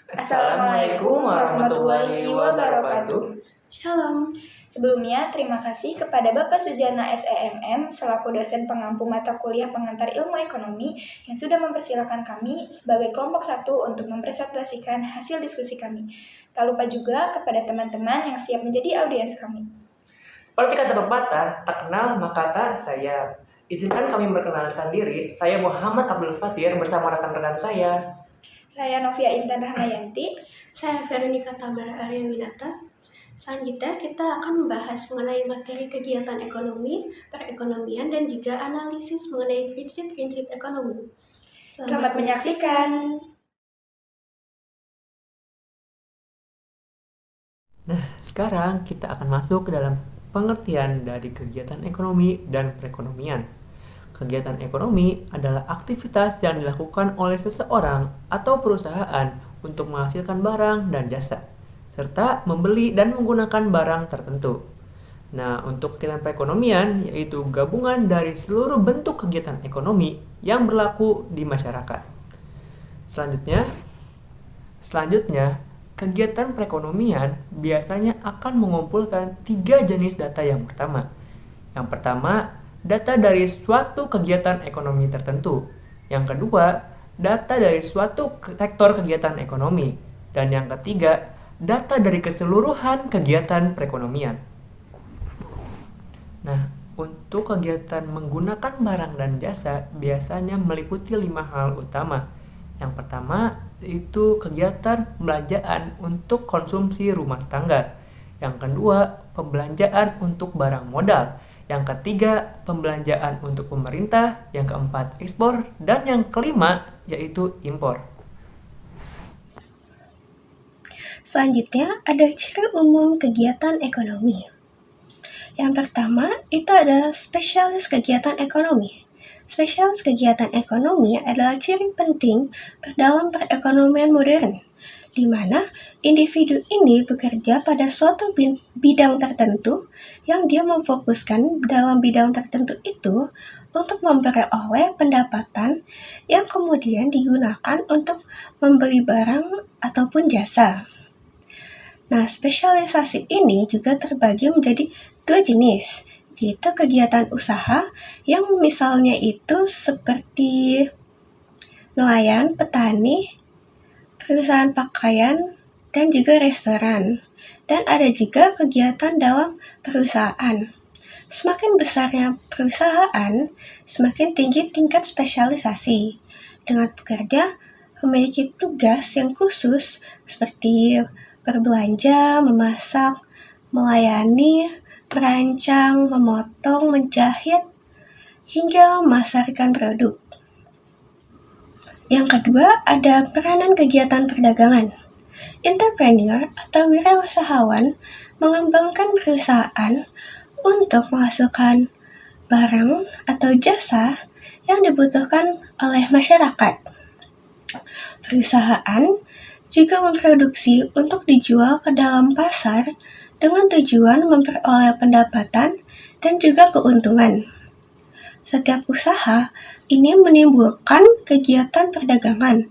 Assalamualaikum warahmatullahi wabarakatuh. Shalom. Sebelumnya, terima kasih kepada Bapak Sujana SEMM selaku dosen pengampu mata kuliah pengantar ilmu ekonomi yang sudah mempersilahkan kami sebagai kelompok 1 untuk mempresentasikan hasil diskusi kami. Tak lupa juga kepada teman-teman yang siap menjadi audiens kami. Seperti kata pepatah, tak kenal maka tak sayang. Izinkan kami memperkenalkan diri, saya Muhammad Abdul Fatir bersama rekan-rekan saya. Saya Novia Intan Rahmayanti. Saya Veronica Tamara Arya Winata. Selanjutnya kita akan membahas mengenai materi kegiatan ekonomi, perekonomian, dan juga analisis mengenai prinsip-prinsip ekonomi. Selamat menyaksikan. Nah, sekarang kita akan masuk ke dalam pengertian dari kegiatan ekonomi dan perekonomian. Kegiatan ekonomi adalah aktivitas yang dilakukan oleh seseorang atau perusahaan untuk menghasilkan barang dan jasa, serta membeli dan menggunakan barang tertentu. Nah, untuk kegiatan perekonomian yaitu gabungan dari seluruh bentuk kegiatan ekonomi yang berlaku di masyarakat. Selanjutnya, kegiatan perekonomian biasanya akan mengumpulkan 3 jenis data yang pertama. Yang pertama, data dari suatu kegiatan ekonomi tertentu. Yang kedua, data dari suatu sektor kegiatan ekonomi. Dan yang ketiga, data dari keseluruhan kegiatan perekonomian. Nah, untuk kegiatan menggunakan barang dan jasa biasanya meliputi 5 hal utama. Yang pertama, yaitu kegiatan pembelanjaan untuk konsumsi rumah tangga. Yang kedua, pembelanjaan untuk barang modal. Yang ketiga, pembelanjaan untuk pemerintah. Yang keempat, ekspor. Dan yang kelima, yaitu impor. Selanjutnya ada ciri umum kegiatan ekonomi. Yang pertama itu adalah spesialis kegiatan ekonomi. Spesialis kegiatan ekonomi adalah ciri penting dalam perekonomian modern, di mana individu ini bekerja pada suatu bidang tertentu yang dia memfokuskan dalam bidang tertentu itu untuk memperoleh pendapatan yang kemudian digunakan untuk membeli barang ataupun jasa. Nah, spesialisasi ini juga terbagi menjadi 2 jenis, yaitu kegiatan usaha yang misalnya itu seperti nelayan, petani, perusahaan pakaian, dan juga restoran. Dan ada juga kegiatan dalam perusahaan. Semakin besarnya perusahaan, semakin tinggi tingkat spesialisasi. Dengan pekerja memiliki tugas yang khusus seperti berbelanja, memasak, melayani, merancang, memotong, menjahit, hingga memasarkan produk. Yang kedua, ada peranan kegiatan perdagangan. Entrepreneur atau wirausahawan mengembangkan perusahaan untuk menghasilkan barang atau jasa yang dibutuhkan oleh masyarakat. Perusahaan juga memproduksi untuk dijual ke dalam pasar dengan tujuan memperoleh pendapatan dan juga keuntungan. Setiap usaha ini menimbulkan kegiatan perdagangan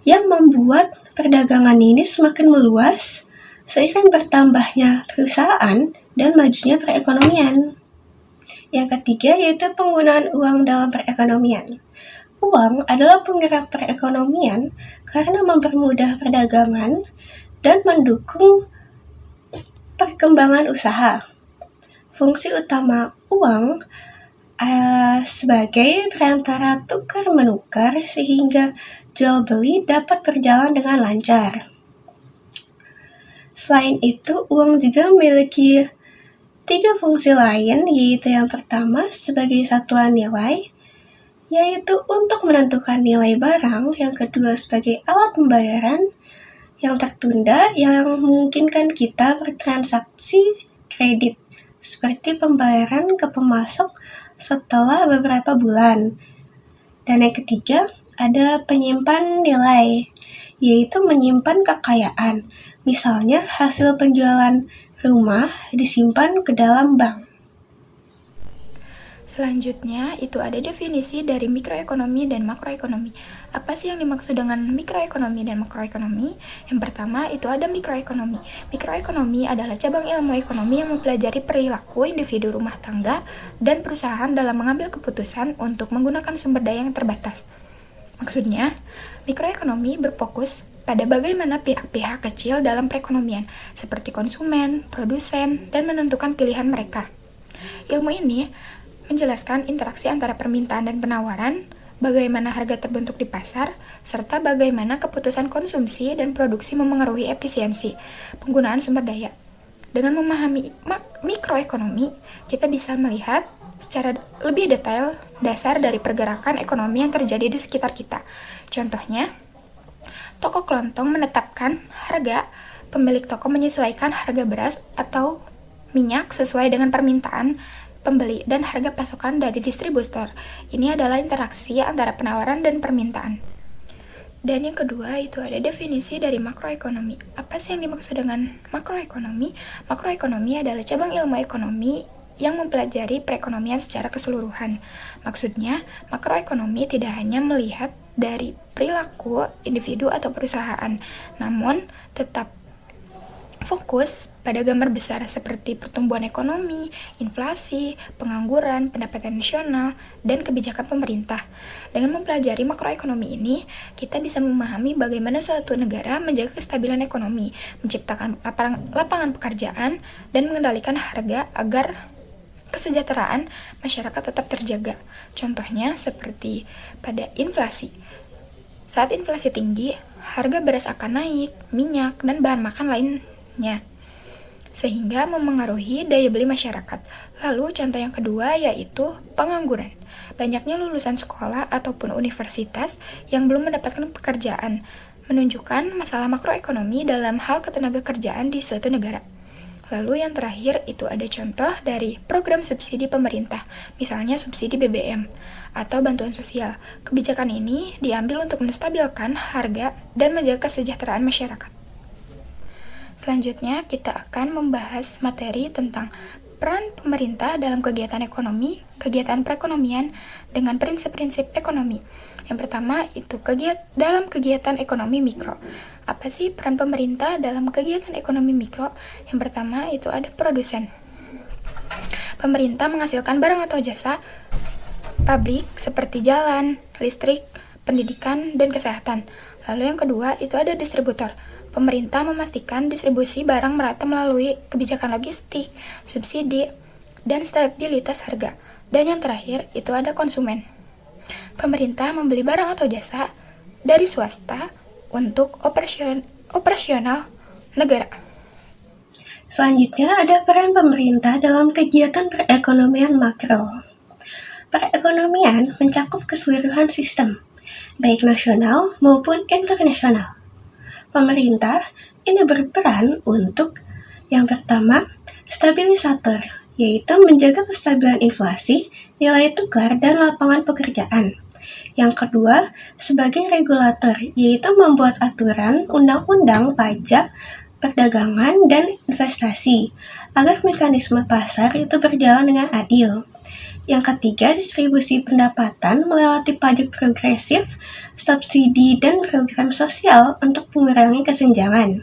yang membuat perdagangan ini semakin meluas seiring bertambahnya perusahaan dan majunya perekonomian. Yang ketiga yaitu penggunaan uang dalam perekonomian. Uang adalah penggerak perekonomian karena mempermudah perdagangan dan mendukung perkembangan usaha. Fungsi utama uang sebagai perantara tukar-menukar sehingga jual beli dapat berjalan dengan lancar. Selain itu, uang juga memiliki 3 fungsi lain, yaitu yang pertama sebagai satuan nilai, yaitu untuk menentukan nilai barang, yang kedua sebagai alat pembayaran yang tertunda yang memungkinkan kita bertransaksi kredit, seperti pembayaran ke pemasok setelah beberapa bulan. Dan yang ketiga, ada penyimpan nilai, yaitu menyimpan kekayaan. Misalnya hasil penjualan rumah disimpan ke dalam bank. Selanjutnya, itu ada definisi dari mikroekonomi dan makroekonomi. Apa sih yang dimaksud dengan mikroekonomi dan makroekonomi? Yang pertama, itu ada mikroekonomi. Mikroekonomi adalah cabang ilmu ekonomi yang mempelajari perilaku individu rumah tangga dan perusahaan dalam mengambil keputusan untuk menggunakan sumber daya yang terbatas. Maksudnya, mikroekonomi berfokus pada bagaimana pihak-pihak kecil dalam perekonomian, seperti konsumen, produsen, dan menentukan pilihan mereka. Ilmu ini menjelaskan interaksi antara permintaan dan penawaran, bagaimana harga terbentuk di pasar, serta bagaimana keputusan konsumsi dan produksi memengaruhi efisiensi penggunaan sumber daya. Dengan memahami mikroekonomi, kita bisa melihat secara lebih detail dasar dari pergerakan ekonomi yang terjadi di sekitar kita. Contohnya, toko kelontong menetapkan harga, pemilik toko menyesuaikan harga beras atau minyak sesuai dengan permintaan pembeli dan harga pasokan dari distributor. Ini adalah interaksi antara penawaran dan permintaan. Dan yang kedua, itu ada definisi dari makroekonomi. Apa sih yang dimaksud dengan makroekonomi? Makroekonomi adalah cabang ilmu ekonomi yang mempelajari perekonomian secara keseluruhan. Maksudnya, makroekonomi tidak hanya melihat dari perilaku individu atau perusahaan, namun tetap fokus pada gambar besar seperti pertumbuhan ekonomi, inflasi, pengangguran, pendapatan nasional, dan kebijakan pemerintah. Dengan mempelajari makroekonomi ini, kita bisa memahami bagaimana suatu negara menjaga kestabilan ekonomi, menciptakan lapangan pekerjaan, dan mengendalikan harga agar kesejahteraan masyarakat tetap terjaga. Contohnya seperti pada inflasi. Saat inflasi tinggi, harga beras akan naik, minyak, dan bahan makan lainnya, sehingga memengaruhi daya beli masyarakat. Lalu contoh yang kedua yaitu pengangguran. Banyaknya lulusan sekolah ataupun universitas yang belum mendapatkan pekerjaan, menunjukkan masalah makroekonomi dalam hal ketenaga kerjaan di suatu negara. Lalu yang terakhir itu ada contoh dari program subsidi pemerintah, misalnya subsidi BBM atau bantuan sosial. Kebijakan ini diambil untuk menstabilkan harga dan menjaga kesejahteraan masyarakat. Selanjutnya kita akan membahas materi tentang peran pemerintah dalam kegiatan ekonomi, kegiatan perekonomian dengan prinsip-prinsip ekonomi. Yang pertama itu dalam kegiatan ekonomi mikro. Apa sih peran pemerintah dalam kegiatan ekonomi mikro? Yang pertama itu ada produsen. Pemerintah menghasilkan barang atau jasa publik seperti jalan, listrik, pendidikan, dan kesehatan. Lalu yang kedua itu ada distributor. Pemerintah memastikan distribusi barang merata melalui kebijakan logistik, subsidi, dan stabilitas harga. Dan yang terakhir itu ada konsumen. Pemerintah membeli barang atau jasa dari swasta untuk operasional negara. Selanjutnya ada peran pemerintah dalam kegiatan perekonomian makro. Perekonomian mencakup keseluruhan sistem, baik nasional maupun internasional. Pemerintah ini berperan untuk yang pertama, stabilisator, yaitu menjaga kestabilan inflasi, nilai tukar, dan lapangan pekerjaan. Yang kedua, sebagai regulator, yaitu membuat aturan, undang-undang, pajak, perdagangan, dan investasi, agar mekanisme pasar itu berjalan dengan adil. Yang ketiga, distribusi pendapatan melewati pajak progresif, subsidi, dan program sosial untuk mengurangi kesenjangan.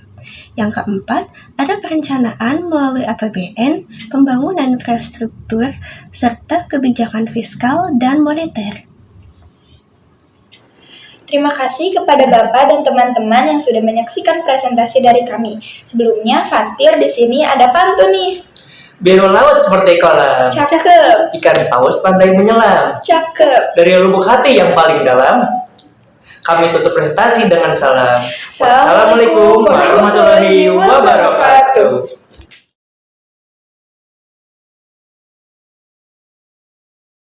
Yang keempat, ada perencanaan melalui APBN, pembangunan infrastruktur, serta kebijakan fiskal dan moneter. Terima kasih kepada Bapak dan teman-teman yang sudah menyaksikan presentasi dari kami. Sebelumnya, Fatir di sini ada pantun nih. Biru laut seperti kolam, Cakep, ikan paus pandai menyelam. cakep. Dari lubuk hati yang paling dalam, kami tutup presentasi dengan salam. Assalamualaikum warahmatullahi wabarakatuh.